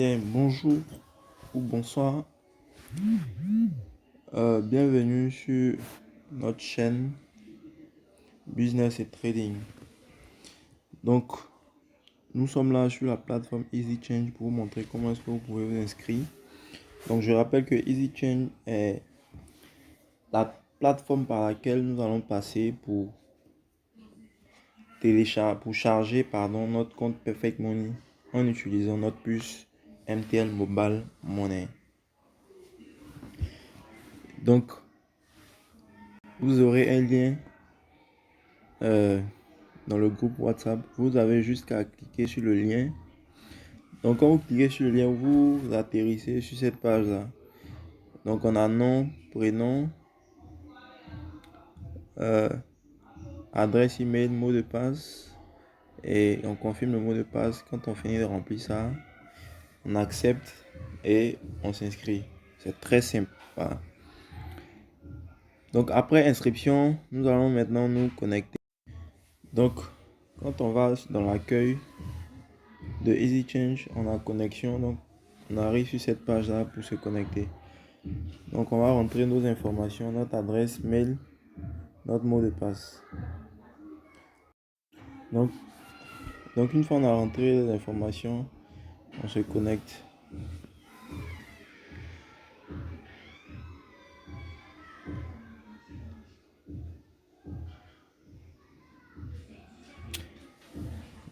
Bien, bonjour ou bonsoir. Bienvenue sur notre chaîne Business et Trading. Donc, nous sommes là sur la plateforme EasyChange pour vous montrer comment est-ce que vous pouvez vous inscrire. Donc, je rappelle que EasyChange est la plateforme par laquelle nous allons passer pour charger notre compte Perfect Money en utilisant notre puce MTL Mobile Money. Donc, vous aurez un lien dans le groupe WhatsApp. Vous avez juste qu'à cliquer sur le lien. Donc quand vous cliquez sur le lien, vous atterrissez sur cette page là. Donc on a nom, prénom, adresse email, mot de passe, et on confirme le mot de passe. Quand on finit de remplir ça, on accepte et on s'inscrit. C'est très simple. Voilà. Donc après inscription, nous allons maintenant nous connecter. Donc quand on va dans l'accueil de EasyChange, on a connexion. Donc on arrive sur cette page là pour se connecter. Donc on va rentrer nos informations, notre adresse mail, notre mot de passe. Donc une fois on a rentré les informations, on se connecte.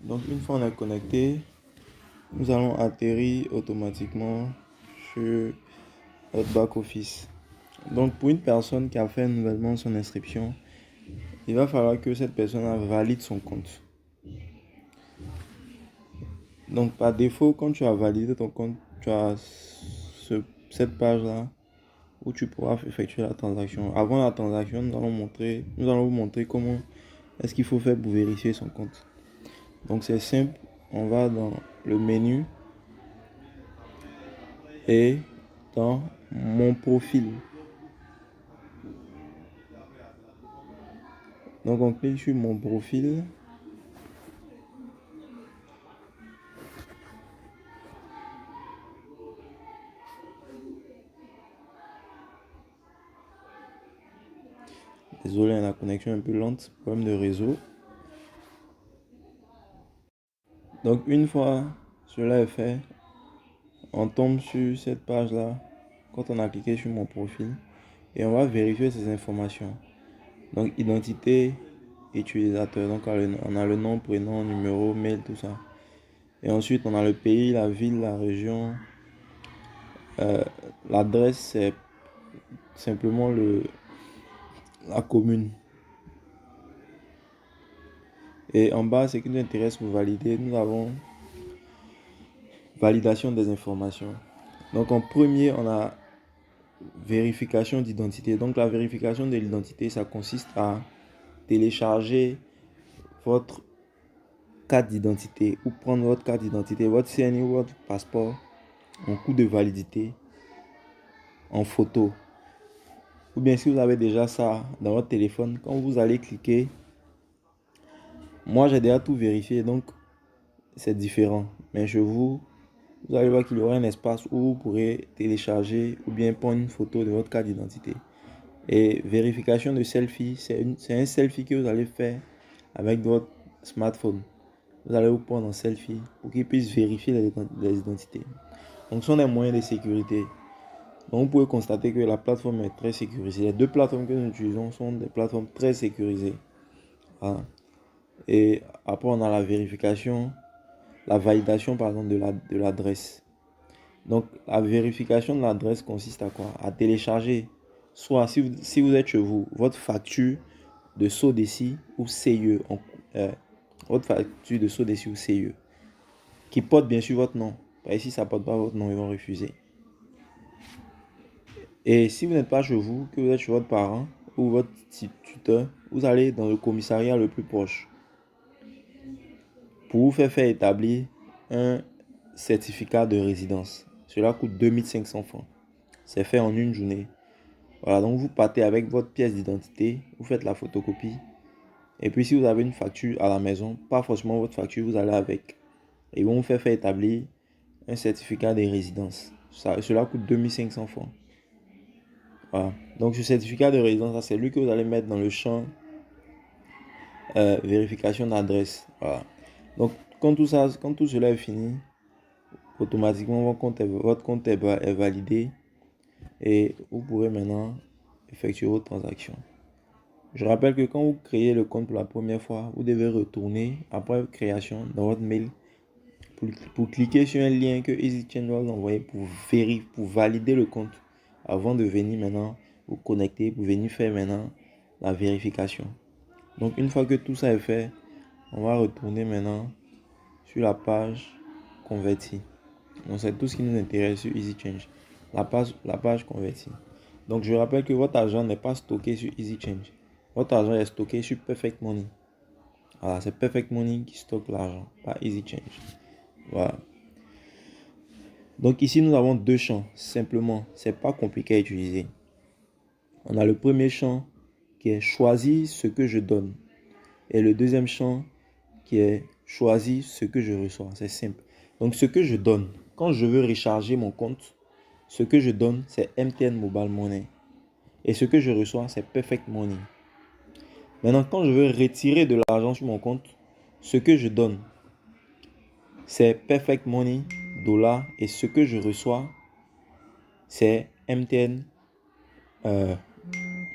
Donc une fois on est connecté, nous allons atterrir automatiquement sur notre back office. Donc pour une personne qui a fait nouvellement son inscription, il va falloir que cette personne valide son compte. Donc par défaut, quand tu as validé ton compte, tu as cette page là où tu pourras effectuer la transaction. Avant la transaction, nous allons vous montrer comment est-ce qu'il faut faire pour vérifier son compte. Donc c'est simple, on va dans le menu et dans mon profil. Donc on clique sur mon profil. Désolé, la connexion est un peu lente, problème de réseau. Donc une fois cela est fait, on tombe sur cette page là quand on a cliqué sur mon profil et on va vérifier ces informations. Donc identité utilisateur, donc on a le nom, prénom, numéro, mail, tout ça. Et ensuite on a le pays, la ville, la région. L'adresse c'est simplement la commune. Et en bas, ce qui nous intéresse pour valider, nous avons validation des informations. Donc en premier, on a vérification d'identité. Donc la vérification de l'identité, ça consiste à télécharger votre carte d'identité ou prendre votre carte d'identité, votre CNI ou votre passeport en cours de validité en photo. Ou bien si vous avez déjà ça dans votre téléphone, quand vous allez cliquer, moi j'ai déjà tout vérifié, donc c'est différent. Mais vous allez voir qu'il y aura un espace où vous pourrez télécharger ou bien prendre une photo de votre carte d'identité. Et vérification de selfie, c'est un selfie que vous allez faire avec votre smartphone. Vous allez vous prendre en selfie pour qu'il puisse vérifier les identités. Donc, ce sont des moyens de sécurité. Donc, vous pouvez constater que la plateforme est très sécurisée. Les deux plateformes que nous utilisons sont des plateformes très sécurisées. Voilà. Et après, on a la vérification, la validation pardon, de l'adresse. Donc, la vérification de l'adresse consiste à quoi? À télécharger, soit si vous êtes chez vous, votre facture de SODECI ou CIE, votre facture de SODECI ou CIE, qui porte bien sûr votre nom. Et si ça ne porte pas votre nom, ils vont refuser. Et si vous n'êtes pas chez vous, que vous êtes chez votre parent ou votre tuteur, vous allez dans le commissariat le plus proche pour vous faire établir un certificat de résidence. Cela coûte 2500 francs. C'est fait en une journée. Voilà, donc vous partez avec votre pièce d'identité, vous faites la photocopie. Et puis si vous avez une facture à la maison, pas forcément votre facture, vous allez avec. Et ils vont vous faire établir un certificat de résidence. Cela coûte 2500 francs. Voilà. Donc, ce certificat de résidence, c'est lui que vous allez mettre dans le champ vérification d'adresse. Voilà. Donc, quand tout cela est fini, automatiquement, votre compte est validé et vous pourrez maintenant effectuer vos transactions. Je rappelle que quand vous créez le compte pour la première fois, vous devez retourner après création dans votre mail pour cliquer sur un lien que EasyChange va vous envoyer pour valider le compte avant de venir maintenant vous connecter pour venir faire maintenant la vérification. Donc une fois que tout ça est fait, on va retourner maintenant sur la page convertie. Donc c'est tout ce qui nous intéresse sur EasyChange. La page convertie. Donc je rappelle que votre argent n'est pas stocké sur EasyChange. Votre argent est stocké sur Perfect Money. Voilà, c'est Perfect Money qui stocke l'argent, pas EasyChange. Voilà. Donc ici nous avons deux champs. Simplement, c'est pas compliqué à utiliser. On a le premier champ qui est choisir ce que je donne. Et le deuxième champ qui est choisir ce que je reçois. C'est simple. Donc ce que je donne, quand je veux recharger mon compte, ce que je donne, c'est MTN Mobile Money. Et ce que je reçois, c'est Perfect Money. Maintenant, quand je veux retirer de l'argent sur mon compte, ce que je donne, c'est Perfect Money, $, et ce que je reçois, c'est MTN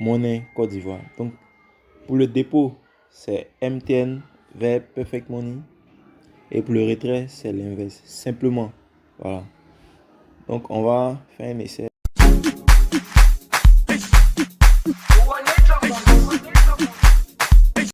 Money Côte d'Ivoire. Donc, pour le dépôt, c'est MTN vers Perfect Money. Et pour le retrait, c'est l'inverse. Simplement. Voilà. Donc, on va faire un essai.